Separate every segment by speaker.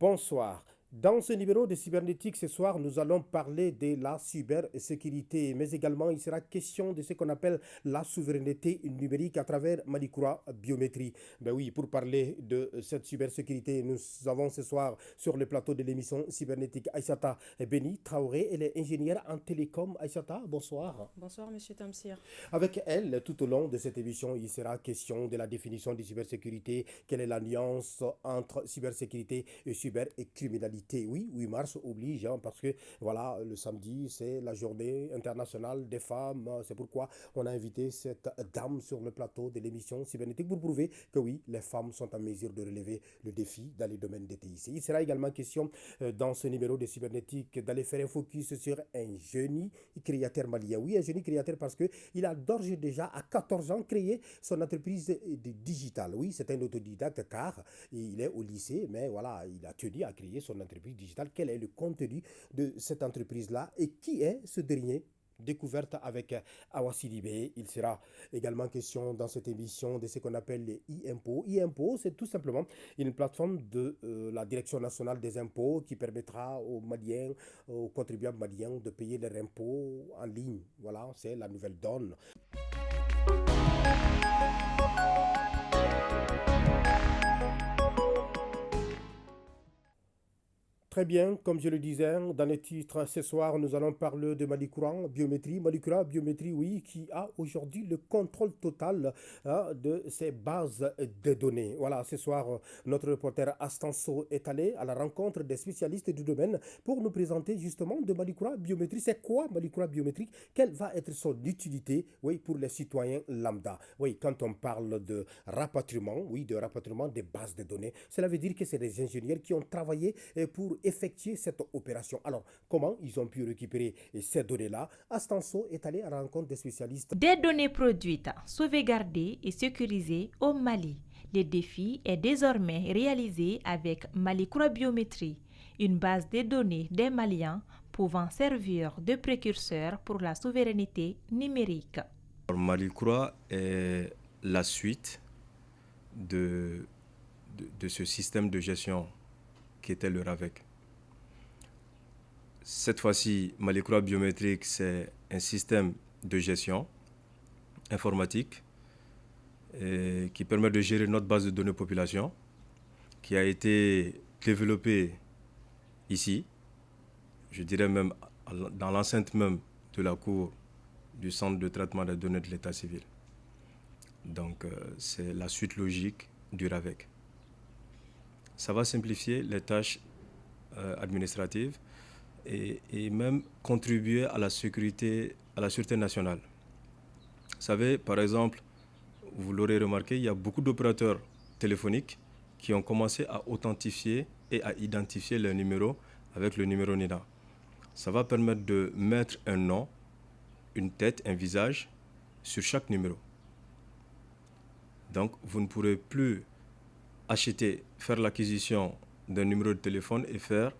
Speaker 1: bonsoir. Dans ce numéro de Cybernétique, ce soir, nous allons parler de la cybersécurité, mais également il sera question de ce qu'on appelle la souveraineté numérique à travers Malikura Biométrie. Ben oui, pour parler de cette cybersécurité, nous avons ce soir sur le plateau de l'émission Cybernétique Aïssata Beni Traoré, elle est ingénieure en télécom. Aïssata, bonsoir.
Speaker 2: Bonsoir, monsieur Tamsir.
Speaker 1: Avec elle, tout au long de cette émission, il sera question de la définition de cybersécurité, quelle est l'alliance entre cybersécurité et cybercriminalité. Oui, 8 mars oblige, hein, parce que voilà, le samedi, c'est la journée internationale des femmes. C'est pourquoi on a invité cette dame sur le plateau de l'émission Cybernétique pour prouver que oui, les femmes sont en mesure de relever le défi dans les domaines des TIC. Il sera également question dans ce numéro de Cybernétique d'aller faire un focus sur un génie créateur malien. Oui, un génie créateur parce qu'il a d'ores et déjà à 14 ans créé son entreprise de digital. Oui, c'est un autodidacte car il est au lycée, mais voilà, il a tenu à créer son entreprise digitale. Quel est le contenu de cette entreprise-là et qui est ce dernier? Découverte avec Awa Sidibé. Il sera également question dans cette émission de ce qu'on appelle les e-impôts. E-impôts, c'est tout simplement une plateforme de la Direction nationale des impôts qui permettra aux Maliens, aux contribuables maliens de payer leurs impôts en ligne. Voilà, c'est la nouvelle donne. Très bien, comme je le disais dans le titre, ce soir, nous allons parler de Malikura Biométrie. Malikura Biométrie, oui, qui a aujourd'hui le contrôle total de ses bases de données. Voilà, ce soir, notre reporter Astanso est allé à la rencontre des spécialistes du domaine pour nous présenter justement de Malikura Biométrie. C'est quoi Malikura Biométrie? Quelle va être son utilité, oui, pour les citoyens lambda? Oui, quand on parle de rapatriement, oui, de rapatriement des bases de données, cela veut dire que c'est des ingénieurs qui ont travaillé pour effectuer cette opération. Alors, comment ils ont pu récupérer ces données-là? Astanso est allé à la rencontre des spécialistes.
Speaker 3: Des données produites, sauvegardées et sécurisées au Mali. Le défi est désormais réalisé avec Malikura Biométrie, une base de données des Maliens pouvant servir de précurseur pour la souveraineté numérique.
Speaker 4: Malikura est la suite de ce système de gestion qui était le RAVEC. Cette fois-ci, Malikura Biométrique, c'est un système de gestion informatique qui permet de gérer notre base de données population, qui a été développée ici, je dirais même dans l'enceinte même de la cour du centre de traitement des données de l'état civil. Donc, c'est la suite logique du RAVEC. Ça va simplifier les tâches administratives et même contribuer à la sécurité, à la sûreté nationale. Vous savez, par exemple, vous l'aurez remarqué, il y a beaucoup d'opérateurs téléphoniques qui ont commencé à authentifier et à identifier leurs numéros avec le numéro NIDA. Ça va permettre de mettre un nom, une tête, un visage sur chaque numéro. Donc, vous ne pourrez plus faire l'acquisition d'un numéro de téléphone et faire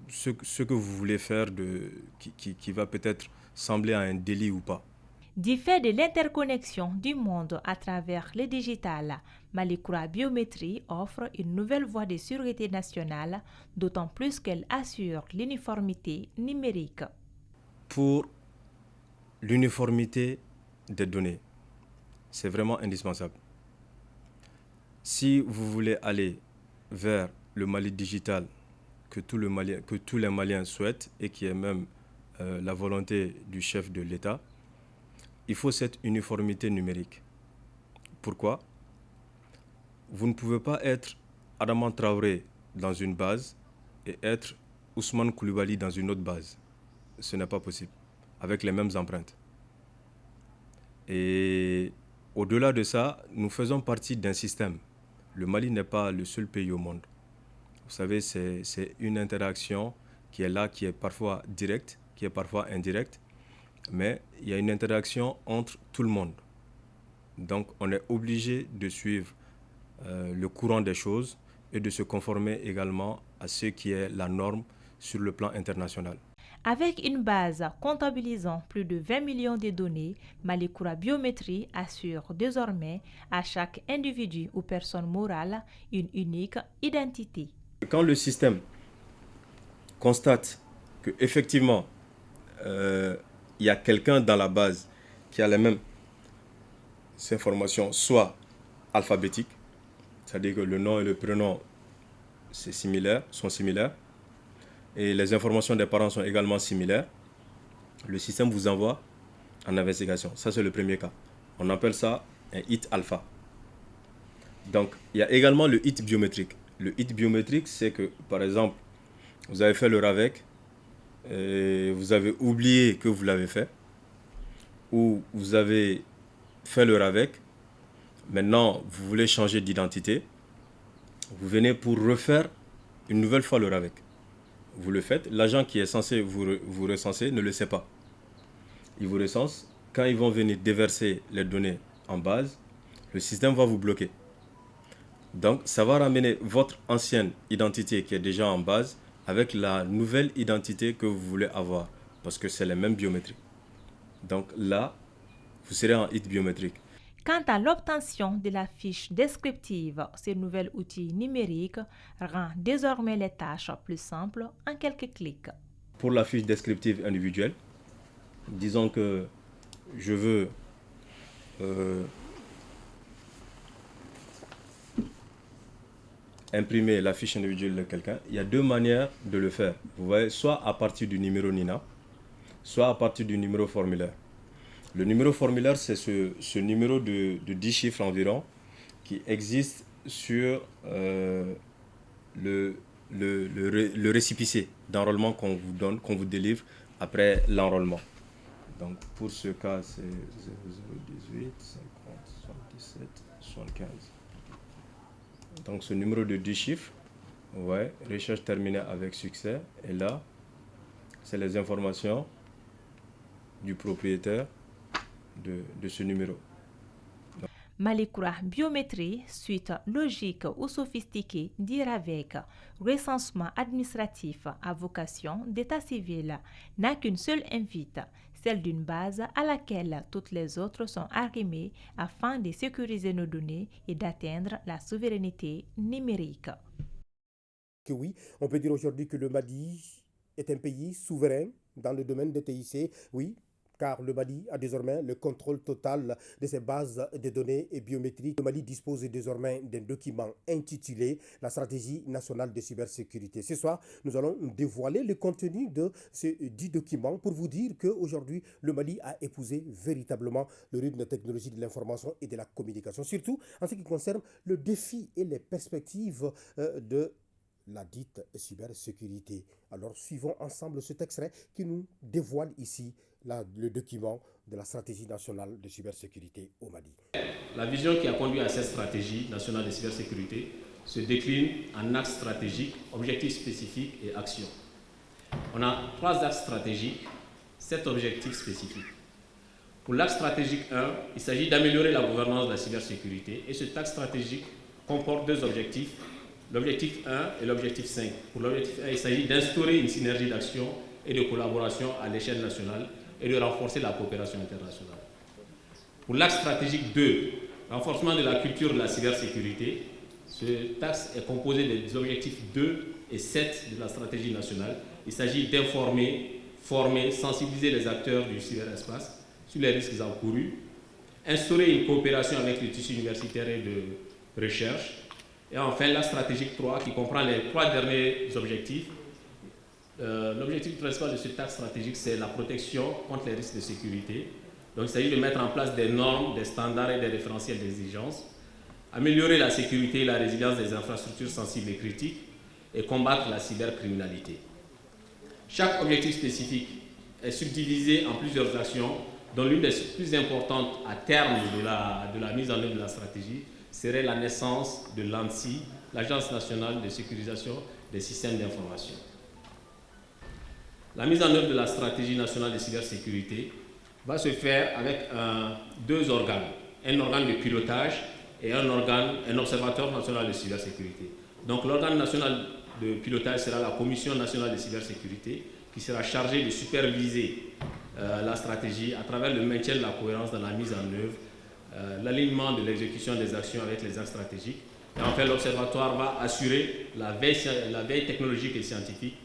Speaker 4: ce que vous voulez faire qui va peut-être sembler à un délit ou pas.
Speaker 3: Du fait de l'interconnexion du monde à travers le digital, Malikura Biométrie offre une nouvelle voie de sécurité nationale, d'autant plus qu'elle assure l'uniformité numérique.
Speaker 4: Pour l'uniformité des données, c'est vraiment indispensable. Si vous voulez aller vers le Mali digital que tous les Maliens souhaitent et qui est même la volonté du chef de l'État, il faut cette uniformité numérique. Pourquoi? Vous ne pouvez pas être Adama Traoré dans une base et être Ousmane Koulibaly dans une autre base. Ce n'est pas possible, avec les mêmes empreintes. Et au-delà de ça, nous faisons partie d'un système. Le Mali n'est pas le seul pays au monde. Vous savez, c'est une interaction qui est là, qui est parfois directe, qui est parfois indirecte, mais il y a une interaction entre tout le monde. Donc, on est obligé de suivre le courant des choses et de se conformer également à ce qui est la norme sur le plan international.
Speaker 3: Avec une base comptabilisant plus de 20 millions de données, Malikura Biométrie assure désormais à chaque individu ou personne morale une unique identité.
Speaker 4: Quand le système constate qu'effectivement, il y a quelqu'un dans la base qui a les mêmes informations, soit alphabétiques, c'est-à-dire que le nom et le prénom sont similaires, et les informations des parents sont également similaires, le système vous envoie en investigation. Ça, c'est le premier cas. On appelle ça un hit alpha. Donc, il y a également le hit biométrique. Le hit biométrique, c'est que, par exemple, vous avez fait le RAVEC, et vous avez oublié que vous l'avez fait, ou vous avez fait le RAVEC, maintenant vous voulez changer d'identité, vous venez pour refaire une nouvelle fois le RAVEC. Vous le faites, l'agent qui est censé vous recenser ne le sait pas. Il vous recense, quand ils vont venir déverser les données en base, le système va vous bloquer. Donc ça va ramener votre ancienne identité qui est déjà en base avec la nouvelle identité que vous voulez avoir, parce que c'est les mêmes biométries. Donc là, vous serez en hit biométrique.
Speaker 3: Quant à l'obtention de la fiche descriptive, ce nouvel outil numérique rend désormais les tâches plus simples en quelques clics.
Speaker 4: Pour la fiche descriptive individuelle, disons que je veux imprimer la fiche individuelle de quelqu'un, il y a deux manières de le faire. Vous voyez, soit à partir du numéro NINA, soit à partir du numéro formulaire. Le numéro formulaire, c'est ce numéro de 10 chiffres environ qui existe sur le récipicé d'enrôlement qu'on vous donne, qu'on vous délivre après l'enrôlement. Donc pour ce cas, c'est 0018 50 77 75. Donc ce numéro de 10 chiffres, ouais, recherche terminée avec succès. Et là, c'est les informations du propriétaire de ce numéro.
Speaker 3: Malikura Biométrie, suite logique ou sophistiquée d'IRAVEC, recensement administratif à vocation d'état civil, n'a qu'une seule invite, celle d'une base à laquelle toutes les autres sont arrimées afin de sécuriser nos données et d'atteindre la souveraineté numérique.
Speaker 1: Que oui, on peut dire aujourd'hui que le Mali est un pays souverain dans le domaine des TIC, oui, car le Mali a désormais le contrôle total de ses bases de données et biométriques. Le Mali dispose désormais d'un document intitulé « La stratégie nationale de cybersécurité ». Ce soir, nous allons dévoiler le contenu de ce dit document pour vous dire qu'aujourd'hui, le Mali a épousé véritablement le rythme de technologie de l'information et de la communication, surtout en ce qui concerne le défi et les perspectives de la dite cybersécurité. Alors, suivons ensemble cet extrait qui nous dévoile ici le document de la stratégie nationale de cybersécurité au Mali.
Speaker 2: La vision qui a conduit à cette stratégie nationale de cybersécurité se décline en axes stratégiques, objectifs spécifiques et actions. On a 3 axes stratégiques, 7 objectifs spécifiques. Pour l'axe stratégique 1, il s'agit d'améliorer la gouvernance de la cybersécurité et ce axe stratégique comporte 2 objectifs, l'objectif 1 et l'objectif 5. Pour l'objectif 1, il s'agit d'instaurer une synergie d'action et de collaboration à l'échelle nationale et de renforcer la coopération internationale. Pour l'axe stratégique 2, renforcement de la culture de la cybersécurité, ce axe est composé des objectifs 2 et 7 de la stratégie nationale. Il s'agit d'informer, former, sensibiliser les acteurs du cyberespace sur les risques encourus, instaurer une coopération avec le tissu universitaire et de recherche, et enfin l'axe stratégique 3 qui comprend les 3 derniers objectifs. L'objectif principal de ce axe stratégique, c'est la protection contre les risques de sécurité. Donc il s'agit de mettre en place des normes, des standards et des référentiels d'exigence, améliorer la sécurité et la résilience des infrastructures sensibles et critiques et combattre la cybercriminalité. Chaque objectif spécifique est subdivisé en plusieurs actions, dont l'une des plus importantes à terme de la mise en œuvre de la stratégie serait la naissance de l'ANSSI, l'Agence nationale de sécurisation des systèmes d'information. La mise en œuvre de la stratégie nationale de cybersécurité va se faire avec 2 organes, un organe de pilotage et un observateur national de cybersécurité. Donc l'organe national de pilotage sera la Commission nationale de cybersécurité qui sera chargée de superviser la stratégie à travers le maintien de la cohérence dans la mise en œuvre, l'alignement de l'exécution des actions avec les axes stratégiques Et enfin, l'Observatoire va assurer la veille technologique et scientifique,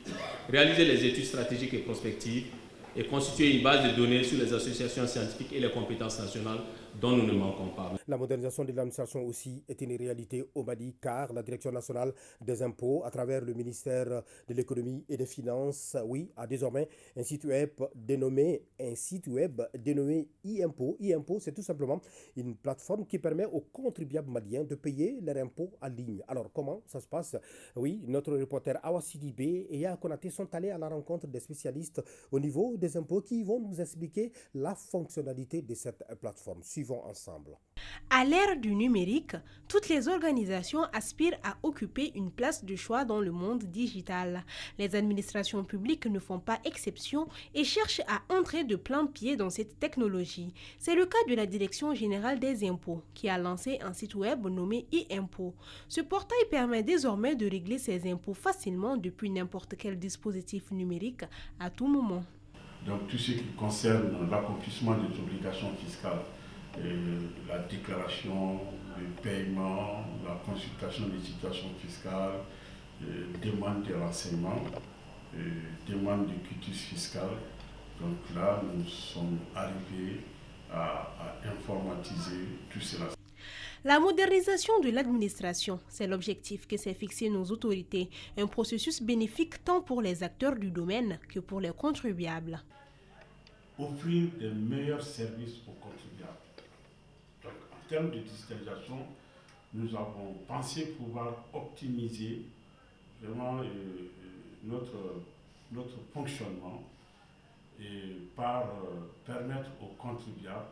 Speaker 2: réaliser les études stratégiques et prospectives et constituer une base de données sur les associations scientifiques et les compétences nationales dont nous ne manquons pas.
Speaker 1: La modernisation de l'administration aussi est une réalité au Mali car la Direction nationale des impôts, à travers le ministère de l'économie et des finances, oui, a désormais un site web dénommé e-impôt. E-impôt, c'est tout simplement une plateforme qui permet aux contribuables maliens de payer leurs impôts en ligne. Alors, comment ça se passe? Oui, notre reporter Awa Sidibé et Yaya Konaté sont allés à la rencontre des spécialistes au niveau des impôts qui vont nous expliquer la fonctionnalité de cette plateforme. Suivons ensemble.
Speaker 5: À l'ère du numérique, toutes les organisations aspirent à occuper une place de choix dans le monde digital. Les administrations publiques ne font pas exception et cherchent à entrer de plein pied dans cette technologie. C'est le cas de la Direction générale des impôts, qui a lancé un site web nommé e-impôt. Ce portail permet désormais de régler ses impôts facilement depuis n'importe quel dispositif numérique à tout moment.
Speaker 6: Donc tout ce qui concerne l'accomplissement des obligations fiscales, la déclaration, le paiement, la consultation des situations fiscales, demande de renseignements, demande de quitus fiscal. Donc là, nous sommes arrivés à informatiser tout cela.
Speaker 5: La modernisation de l'administration, c'est l'objectif que s'est fixé nos autorités, un processus bénéfique tant pour les acteurs du domaine que pour les contribuables.
Speaker 6: Offrir des meilleurs services aux contribuables. Donc, en termes de digitalisation, nous avons pensé pouvoir optimiser vraiment notre fonctionnement et par permettre aux contribuables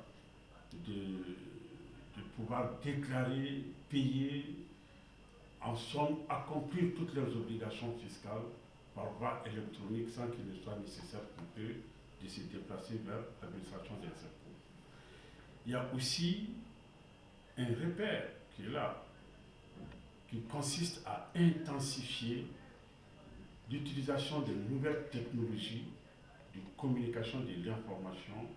Speaker 6: de pouvoir déclarer, payer, en somme, accomplir toutes leurs obligations fiscales par voie électronique sans qu'il ne soit nécessaire pour eux de se déplacer vers l'administration des impôts. Il y a aussi un repère qui est là, qui consiste à intensifier l'utilisation des nouvelles technologies de communication de l'information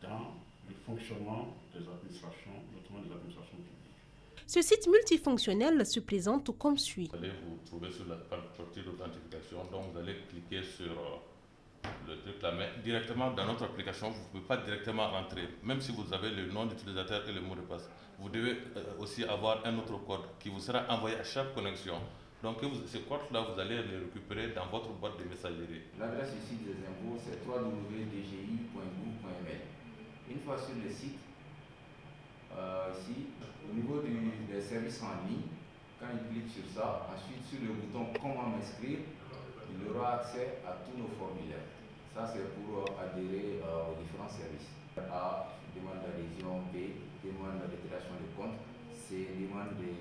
Speaker 6: dans le fonctionnement des administrations, notamment des administrations publiques.
Speaker 5: Ce site multifonctionnel se présente comme suit.
Speaker 7: Vous allez vous trouver sur la partie d'authentification, donc vous allez cliquer sur le truc là, mais directement dans notre application, vous ne pouvez pas directement rentrer, même si vous avez le nom d'utilisateur et le mot de passe. Vous devez aussi avoir un autre code qui vous sera envoyé à chaque connexion. Donc ce code-là, vous allez le récupérer dans votre boîte de messagerie.
Speaker 8: L'adresse ici des impôts, c'est www.dgi.gouv.ml. Une fois sur le site, ici, au niveau des services en ligne, quand il clique sur ça, ensuite sur le bouton « Comment m'inscrire », il aura accès à tous nos formulaires. Ça, c'est pour adhérer aux différents services. A, demande d'adhésion, B, demande de déclaration de compte, C, demande de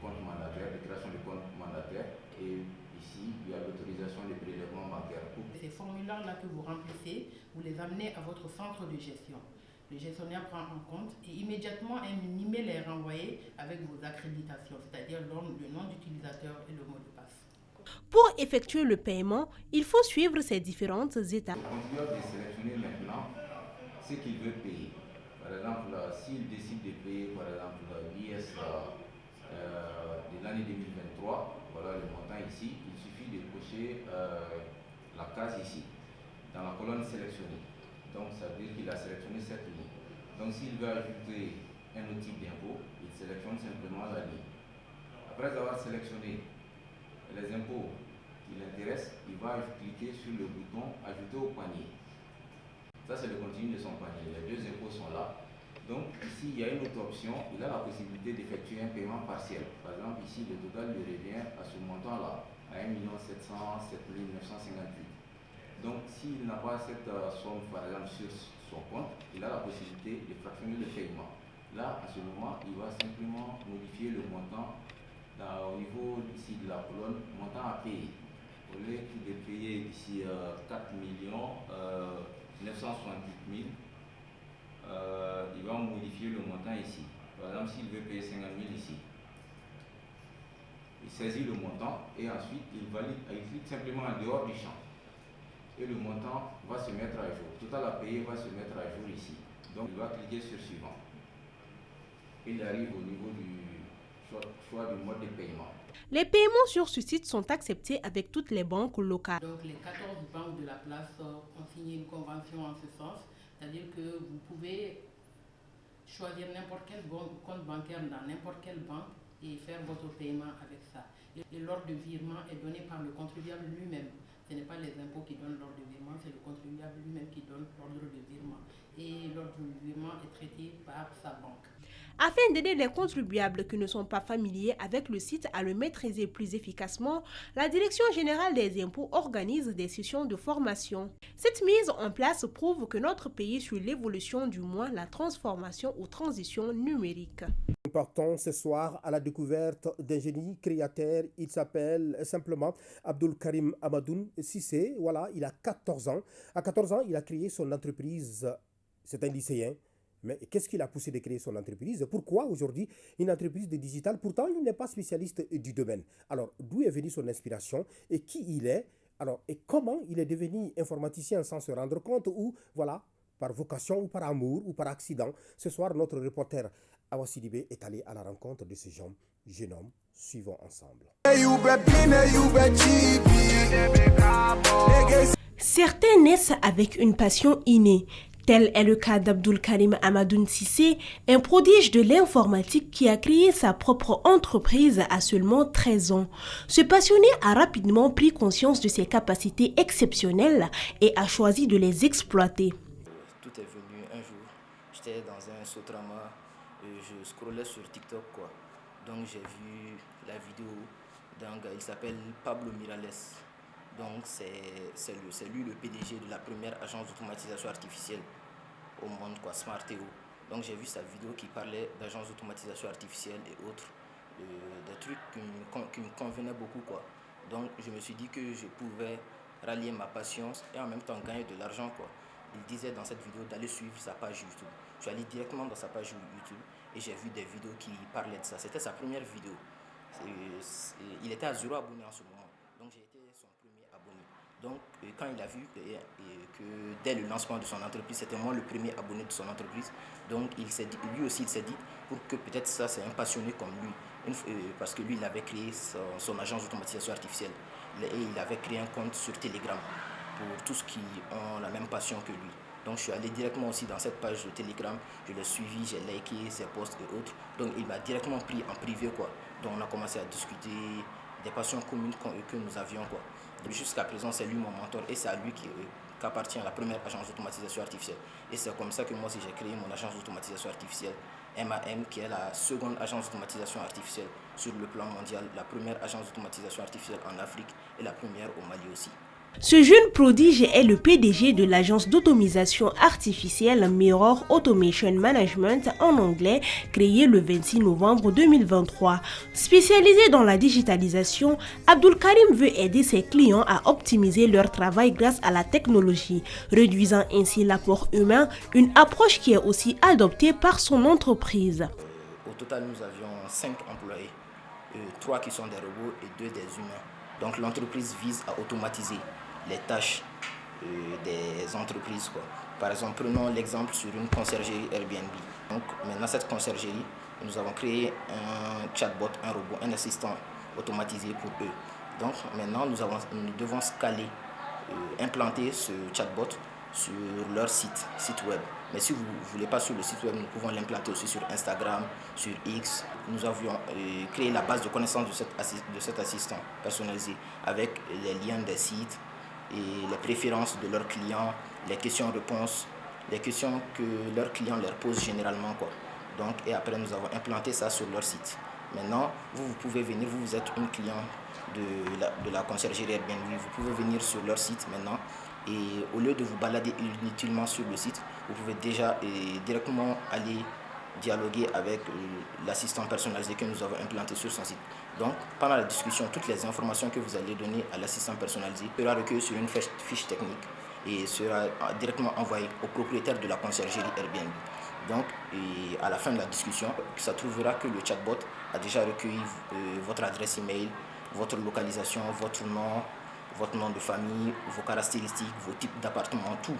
Speaker 8: compte mandataire, déclaration de compte mandataire, et ici, il y a l'autorisation des prélèvements bancaires.
Speaker 9: Ces formulaires-là que vous remplissez, vous les amenez à votre centre de gestion. Le gestionnaire prend en compte et immédiatement un email est renvoyé avec vos accréditations, c'est-à-dire le nom d'utilisateur et le mot de passe.
Speaker 5: Pour effectuer le paiement, il faut suivre ces différentes étapes.
Speaker 8: Le contribuable est sélectionné maintenant ce qu'il veut payer. Par exemple, s'il décide de payer par exemple l'IS de l'année 2023, voilà le montant ici, il suffit de cocher la case ici, dans la colonne sélectionnée. Donc ça veut dire qu'il a sélectionné cette ligne. Donc s'il veut ajouter un autre type d'impôt, il sélectionne simplement la ligne. Après avoir sélectionné les impôts qui l'intéressent, il va cliquer sur le bouton « Ajouter au panier ». Ça, c'est le contenu de son panier. Les deux impôts sont là. Donc, ici, il y a une autre option. Il a la possibilité d'effectuer un paiement partiel. Par exemple, ici, le total lui revient à ce montant-là, à 1 707 958. Donc, s'il n'a pas cette somme, par exemple, sur son compte, il a la possibilité de fractionner le paiement. Là, à ce moment, il va simplement modifier le montant au niveau ici de la colonne, montant à payer. Au lieu de payer ici 4 968 000, il va modifier le montant ici. Par exemple, s'il veut payer 50 000 ici, il saisit le montant et ensuite il clique simplement en dehors du champ. Et le montant va se mettre à jour. Total à payer va se mettre à jour ici. Donc il va cliquer sur suivant. Il arrive au niveau choix du mode de paiement.
Speaker 5: Les paiements sur ce site sont acceptés avec toutes les banques locales.
Speaker 9: Donc les 14 banques de la place ont signé une convention en ce sens, c'est-à-dire que vous pouvez choisir n'importe quel compte bancaire dans n'importe quelle banque et faire votre paiement avec ça. Et l'ordre de virement est donné par le contribuable lui-même. Ce n'est pas les impôts qui donnent l'ordre de virement, c'est le contribuable lui-même qui donne l'ordre de virement. Et l'ordre de virement est traité par sa banque.
Speaker 5: Afin d'aider les contribuables qui ne sont pas familiers avec le site à le maîtriser plus efficacement, la Direction générale des impôts organise des sessions de formation. Cette mise en place prouve que notre pays suit l'évolution, du moins la transformation ou transition numérique.
Speaker 1: Nous partons ce soir à la découverte d'un génie créateur. Il s'appelle simplement Abdul Karim Amadoun Cissé. Voilà, il a 14 ans. À 14 ans, il a créé son entreprise. C'est un lycéen. Mais qu'est-ce qui l'a poussé de créer son entreprise? Pourquoi aujourd'hui une entreprise de digital? Pourtant, il n'est pas spécialiste du domaine. Alors, d'où est venue son inspiration et qui il est? Alors, et comment il est devenu informaticien sans se rendre compte, ou voilà, par vocation ou par amour ou par accident? Ce soir, notre reporter Awa Sidibé est allé à la rencontre de ce jeune homme. Suivons ensemble.
Speaker 5: Certains naissent avec une passion innée. Tel est le cas d'Abdul Karim Amadoun Cissé, un prodige de l'informatique qui a créé sa propre entreprise à seulement 13 ans. Ce passionné a rapidement pris conscience de ses capacités exceptionnelles et a choisi de les exploiter.
Speaker 10: Tout est venu un jour, j'étais dans un Sotrama, je scrollais sur TikTok quoi. Donc j'ai vu la vidéo d'un gars, il s'appelle Pablo Mirales. Donc c'est lui le PDG de la première agence d'automatisation artificielle au monde, quoi, Smarteo. Donc j'ai vu sa vidéo qui parlait d'agence d'automatisation artificielle et autres, des trucs qui me convenaient beaucoup, quoi. Donc je me suis dit que je pouvais rallier ma passion et en même temps gagner de l'argent, quoi. Il disait dans cette vidéo d'aller suivre sa page YouTube. Je suis allé directement dans sa page YouTube et j'ai vu des vidéos qui parlaient de ça. C'était sa première vidéo. Il était à 0 abonnés en ce moment. Donc j'ai été son premier abonné. Donc quand il a vu que dès le lancement de son entreprise, c'était moi le premier abonné de son entreprise, donc lui aussi il s'est dit pour que peut-être ça c'est un passionné comme lui, parce que lui il avait créé son agence d'automatisation artificielle et il avait créé un compte sur Telegram pour tous qui ont la même passion que lui. Donc je suis allé directement aussi dans cette page de Telegram, je l'ai suivi, j'ai liké ses posts et autres, donc il m'a directement pris en privé quoi. Donc on a commencé à discuter des passions communes que nous avions quoi. Jusqu'à présent, c'est lui mon mentor et c'est à lui qu'appartient la première agence d'automatisation artificielle. Et c'est comme ça que moi aussi j'ai créé mon agence d'automatisation artificielle, MAM, qui est la seconde agence d'automatisation artificielle sur le plan mondial, la première agence d'automatisation artificielle en Afrique et la première au Mali aussi.
Speaker 5: Ce jeune prodige est le PDG de l'agence d'automatisation artificielle Mirror Automation Management en anglais, créée le 26 novembre 2023. Spécialisé dans la digitalisation, Abdul Karim veut aider ses clients à optimiser leur travail grâce à la technologie, réduisant ainsi l'apport humain, une approche qui est aussi adoptée par son entreprise.
Speaker 10: Au total, nous avions 5 employés, 3 qui sont des robots et 2 des humains. Donc l'entreprise vise à automatiser les tâches des entreprises, quoi. Par exemple, prenons l'exemple sur une conciergerie Airbnb. Donc maintenant cette conciergerie, nous avons créé un chatbot, un robot, un assistant automatisé pour eux. Donc maintenant nous devons scaler, implanter ce chatbot sur leur site web. Mais si vous ne voulez pas sur le site web, nous pouvons l'implanter aussi sur Instagram, sur X. Nous avions créé la base de connaissances de cet assistant personnalisé avec les liens des sites et les préférences de leurs clients, les questions-réponses, les questions que leurs clients leur posent généralement, quoi. Donc, et après, nous avons implanté ça sur leur site. Maintenant, vous pouvez venir, vous êtes une cliente de la conciergerie Airbnb, vous pouvez venir sur leur site maintenant. Et au lieu de vous balader inutilement sur le site, vous pouvez déjà directement aller dialoguer avec l'assistant personnalisé que nous avons implanté sur son site. Donc, pendant la discussion, toutes les informations que vous allez donner à l'assistant personnalisé sera recueillies sur une fiche technique et sera directement envoyée au propriétaire de la conciergerie Airbnb. Donc, à la fin de la discussion, ça trouvera que le chatbot a déjà recueilli votre adresse email, votre localisation, votre nom de famille, vos caractéristiques, vos types d'appartements, tout.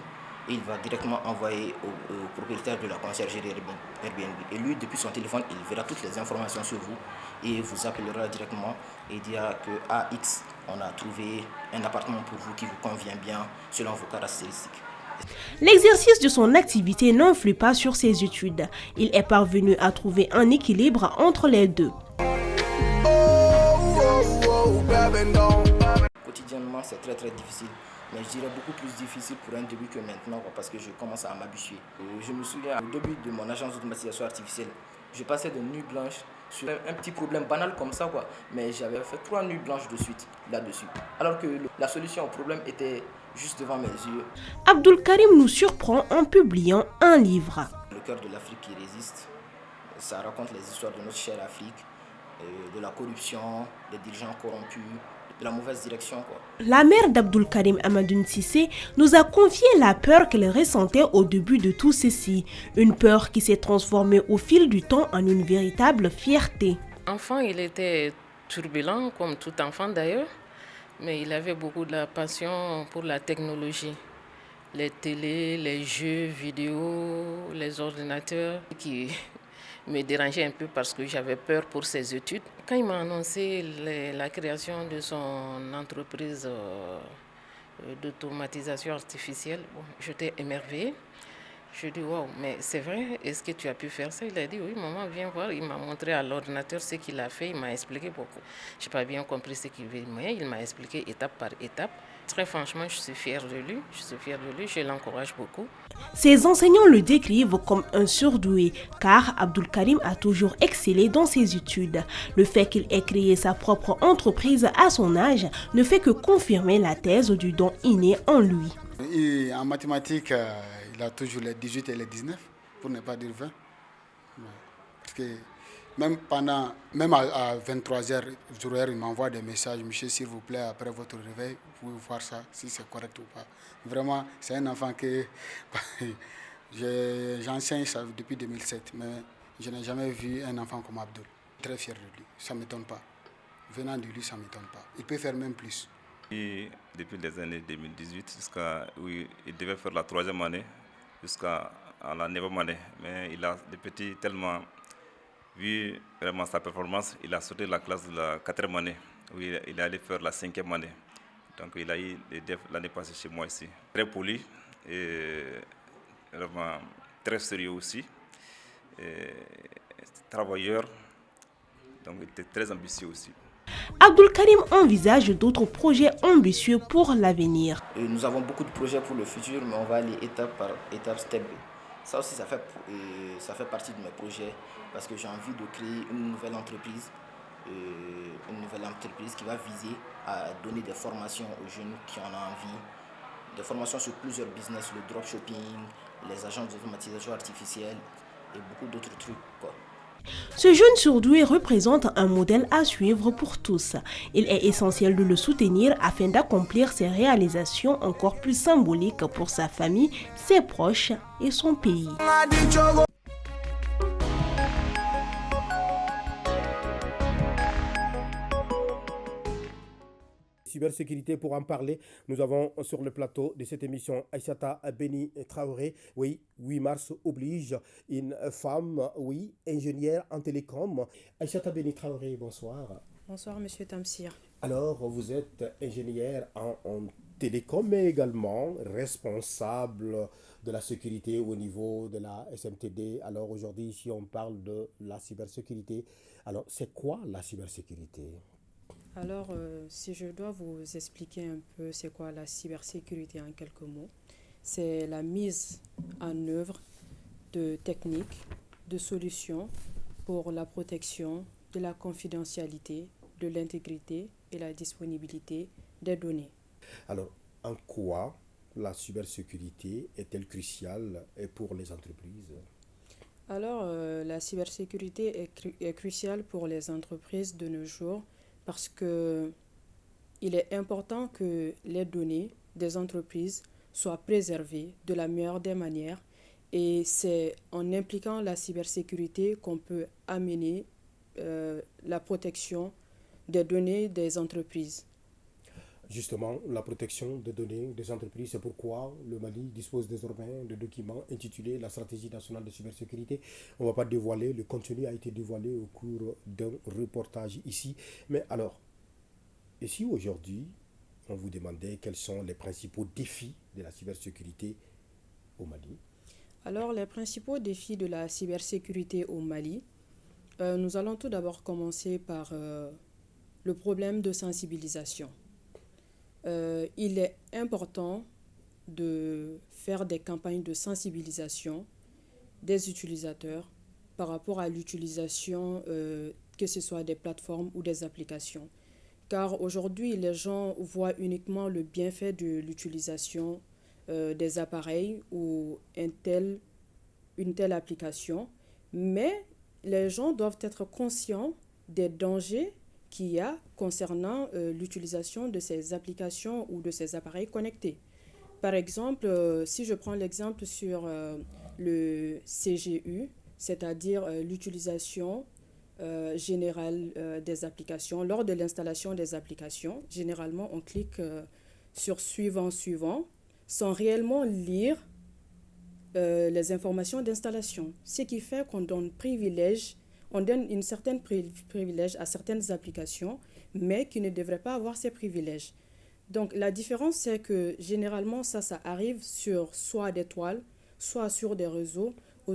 Speaker 10: et il va directement envoyer au propriétaire de la conciergerie Airbnb. Et lui, depuis son téléphone, il verra toutes les informations sur vous et vous appellera directement et dira que à X, on a trouvé un appartement pour vous qui vous convient bien selon vos caractéristiques.
Speaker 5: L'exercice de son activité n'influe pas sur ses études. Il est parvenu à trouver un équilibre entre les deux.
Speaker 10: Quotidiennement, c'est très difficile, mais je dirais beaucoup plus difficile pour un début que maintenant parce que je commence à m'habituer. Je me souviens, au début de mon agence d'automatisation artificielle, je passais de nuits blanches sur un petit problème banal comme ça, mais j'avais fait 3 nuits blanches de suite là-dessus. Alors que la solution au problème était juste devant mes yeux.
Speaker 5: Abdul Karim nous surprend en publiant un livre.
Speaker 10: Le cœur de l'Afrique qui résiste, ça raconte les histoires de notre chère Afrique, de la corruption, des dirigeants corrompus, de la mauvaise direction.
Speaker 5: La mère d'Abdul Karim Amadoune Cissé nous a confié la peur qu'elle ressentait au début de tout ceci. Une peur qui s'est transformée au fil du temps en une véritable fierté.
Speaker 11: Enfant, il était turbulent, comme tout enfant d'ailleurs, mais il avait beaucoup de la passion pour la technologie. Les télés, les jeux vidéo, les ordinateurs qui me dérangeaient un peu parce que j'avais peur pour ses études. Quand il m'a annoncé la création de son entreprise d'automatisation artificielle, j'étais émerveillée. Je dis waouh, mais c'est vrai, est-ce que tu as pu faire ça? Il a dit oui, maman, viens voir. Il m'a montré à l'ordinateur ce qu'il a fait, il m'a expliqué beaucoup. Je n'ai pas bien compris ce qu'il veut, mais il m'a expliqué étape par étape. Très franchement, je suis fière de lui, je l'encourage beaucoup.
Speaker 5: Ses enseignants le décrivent comme un surdoué, car Abdul Karim a toujours excellé dans ses études. Le fait qu'il ait créé sa propre entreprise à son âge ne fait que confirmer la thèse du don inné en lui.
Speaker 12: Et en mathématiques, il a toujours les 18 et les 19, pour ne pas dire 20. Parce que même à 23h, il m'envoie des messages. Monsieur, s'il vous plaît, après votre réveil, vous pouvez voir ça, si c'est correct ou pas. Vraiment, c'est un enfant que j'enseigne ça depuis 2007, mais je n'ai jamais vu un enfant comme Abdul. Très fier de lui, ça ne m'étonne pas. Venant de lui, ça ne m'étonne pas. Il peut faire même plus.
Speaker 13: Et depuis les années 2018 jusqu'à oui, il devait faire la 3e année jusqu'à la 9e année. Mais il a des petits tellement vu vraiment sa performance, il a sauté la classe de la 4e année où il est allé faire la 5e année. Donc il a eu les DEF l'année passée chez moi ici. Très poli et vraiment très sérieux aussi. Et travailleur, donc il était très ambitieux aussi.
Speaker 5: Abdul Karim envisage d'autres projets ambitieux pour l'avenir.
Speaker 10: Nous avons beaucoup de projets pour le futur, mais on va aller étape par étape, step. Ça aussi, ça fait partie de mes projets parce que j'ai envie de créer une nouvelle entreprise qui va viser à donner des formations aux jeunes qui en ont envie, des formations sur plusieurs business, le dropshipping, les agences d'automatisation artificielle et beaucoup d'autres trucs,
Speaker 5: Ce jeune surdoué représente un modèle à suivre pour tous. Il est essentiel de le soutenir afin d'accomplir ses réalisations encore plus symboliques pour sa famille, ses proches et son pays.
Speaker 1: Cybersécurité, pour en parler, nous avons sur le plateau de cette émission Aïssata Beni Traoré. Oui, 8 mars oblige, une femme, oui, ingénieure en télécom. Aïssata Beni Traoré, bonsoir.
Speaker 14: Bonsoir, monsieur Tamsir.
Speaker 1: Alors, vous êtes ingénieur en télécom, mais également responsable de la sécurité au niveau de la SMTD. Alors, aujourd'hui, si on parle de la cybersécurité, alors, c'est quoi la cybersécurité ?
Speaker 14: Alors, si je dois vous expliquer un peu c'est quoi la cybersécurité en quelques mots, c'est la mise en œuvre de techniques, de solutions pour la protection de la confidentialité, de l'intégrité et la disponibilité des données.
Speaker 1: Alors, en quoi la cybersécurité est-elle cruciale pour les entreprises ?
Speaker 14: Alors, la cybersécurité est cruciale pour les entreprises de nos jours parce qu'il est important que les données des entreprises soient préservées de la meilleure des manières et c'est en impliquant la cybersécurité qu'on peut amener la protection des données des entreprises.
Speaker 1: justement la protection des données des entreprises. C'est pourquoi le Mali dispose désormais de documents intitulés la stratégie nationale de cybersécurité. On ne va pas dévoiler, le contenu a été dévoilé au cours d'un reportage ici. Mais alors, et si aujourd'hui, on vous demandait quels sont les principaux défis de la cybersécurité au Mali?
Speaker 14: Alors, les principaux défis de la cybersécurité au Mali, nous allons tout d'abord commencer par le problème de sensibilisation. Il est important de faire des campagnes de sensibilisation des utilisateurs par rapport à l'utilisation, que ce soit des plateformes ou des applications. Car aujourd'hui, les gens voient uniquement le bienfait de l'utilisation des appareils ou une telle application, mais les gens doivent être conscients des dangers qu'il y a concernant l'utilisation de ces applications ou de ces appareils connectés. Par exemple, si je prends l'exemple sur le CGU, c'est-à-dire l'utilisation générale des applications, lors de l'installation des applications, généralement on clique sur suivant sans réellement lire les informations d'installation, ce qui fait qu'on donne une certaine privilège à certaines applications, mais qui ne devraient pas avoir ces privilèges. Donc la différence, c'est que généralement ça arrive sur soit des toiles, soit sur des réseaux ou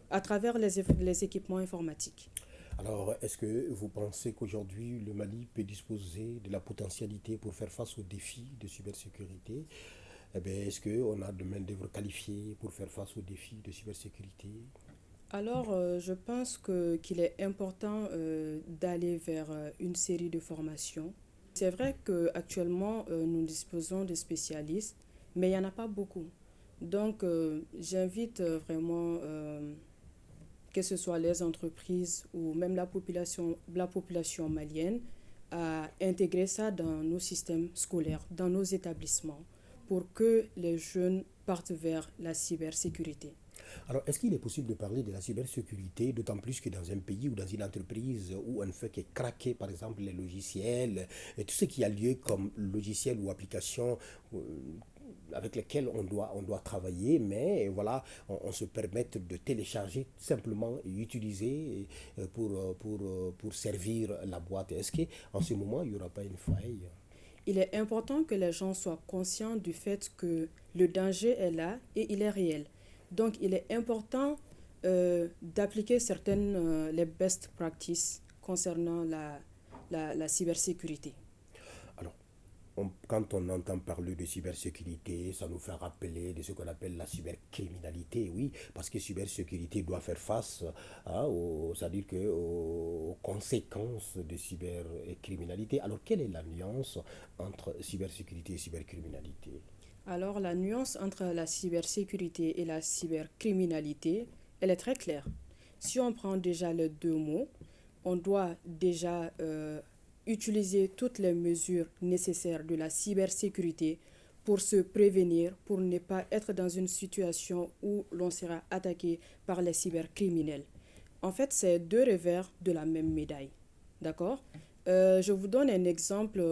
Speaker 14: à travers les équipements informatiques.
Speaker 1: Alors, est-ce que vous pensez qu'aujourd'hui, le Mali peut disposer de la potentialité pour faire face aux défis de cybersécurité? Est-ce qu'on a de main-d'œuvre qualifiée pour faire face aux défis de cybersécurité?
Speaker 14: Alors, je pense qu'il est important d'aller vers une série de formations. C'est vrai qu'actuellement, nous disposons de spécialistes, mais il n'y en a pas beaucoup. Donc, j'invite vraiment, que ce soit les entreprises ou même la population malienne, à intégrer ça dans nos systèmes scolaires, dans nos établissements, pour que les jeunes partent vers la cybersécurité.
Speaker 1: Alors, est-ce qu'il est possible de parler de la cybersécurité, d'autant plus que dans un pays ou dans une entreprise où on fait que craquer, par exemple, les logiciels, et tout ce qui a lieu comme logiciel ou application avec lesquels on doit travailler, mais voilà, on se permet de télécharger simplement et utiliser pour servir la boîte. Est-ce qu'en ce moment, il n'y aura pas une faille?
Speaker 14: Il est important que les gens soient conscients du fait que le danger est là et il est réel. Donc, il est important d'appliquer les best practices concernant la cybersécurité.
Speaker 1: Alors, quand on entend parler de cybersécurité, ça nous fait rappeler de ce qu'on appelle la cybercriminalité, oui, parce que cybersécurité doit faire face c'est-à-dire aux conséquences de cybercriminalité. Alors, quelle est la nuance entre cybersécurité et cybercriminalité?
Speaker 14: Alors, la nuance entre la cybersécurité et la cybercriminalité, elle est très claire. Si on prend déjà les deux mots, on doit déjà utiliser toutes les mesures nécessaires de la cybersécurité pour se prévenir, pour ne pas être dans une situation où l'on sera attaqué par les cybercriminels. En fait, c'est deux revers de la même médaille. D'accord? Je vous donne un exemple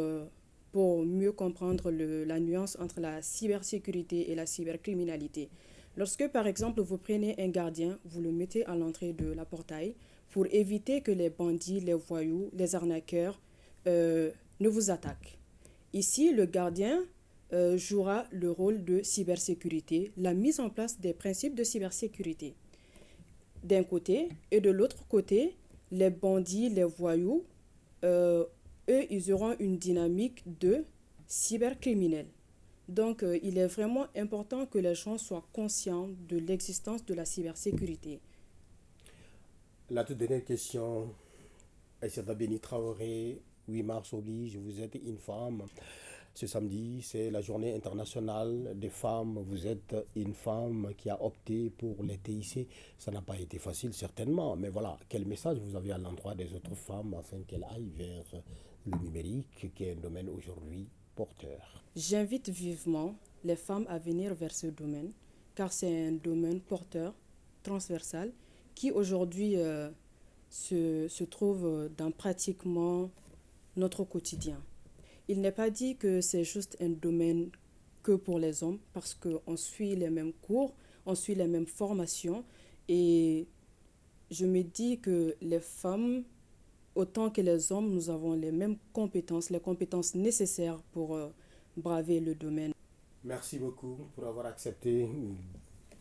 Speaker 14: pour mieux comprendre la nuance entre la cybersécurité et la cybercriminalité. Lorsque, par exemple, vous prenez un gardien, vous le mettez à l'entrée de la portail pour éviter que les bandits, les voyous, les arnaqueurs ne vous attaquent. Ici, le gardien jouera le rôle de cybersécurité, la mise en place des principes de cybersécurité. D'un côté, et de l'autre côté, les bandits, les voyous, eux, ils auront une dynamique de cybercriminels. Donc, il est vraiment important que les gens soient conscients de l'existence de la cybersécurité.
Speaker 1: La toute dernière question, Aïssata Beni Traoré, 8 mars oblige, vous êtes une femme. Ce samedi, c'est la journée internationale des femmes. Vous êtes une femme qui a opté pour les TIC. Ça n'a pas été facile, certainement. Mais voilà, quel message vous avez à l'endroit des autres femmes afin qu'elles aillent vers le numérique, qui est un domaine aujourd'hui porteur?
Speaker 14: J'invite vivement les femmes à venir vers ce domaine, car c'est un domaine porteur, transversal, qui aujourd'hui se trouve dans pratiquement notre quotidien. il n'est pas dit que c'est juste un domaine que pour les hommes, parce qu'on suit les mêmes cours, on suit les mêmes formations, et je me dis que les femmes, autant que les hommes, nous avons les mêmes compétences, les compétences nécessaires pour braver le domaine.
Speaker 1: Merci beaucoup pour avoir accepté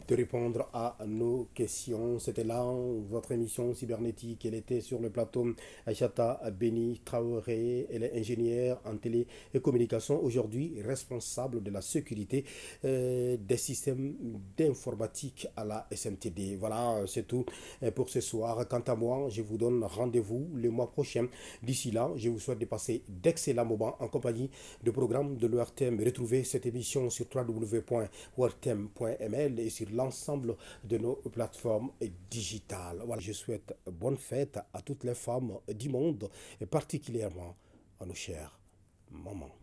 Speaker 1: de répondre à nos questions. C'était là votre émission cybernétique. Elle était sur le plateau Aïchata Beni Traoré. Elle est ingénieure en télécommunication, aujourd'hui responsable de la sécurité des systèmes d'informatique à la SMTD. Voilà, c'est tout pour ce soir. Quant à moi, je vous donne rendez-vous le mois prochain. D'ici là, je vous souhaite de passer d'excellents moments en compagnie de programmes de l'ORTM. Retrouvez cette émission sur www.ortm.ml et sur l'ensemble de nos plateformes digitales. Voilà, je souhaite bonne fête à toutes les femmes du monde et particulièrement à nos chères mamans.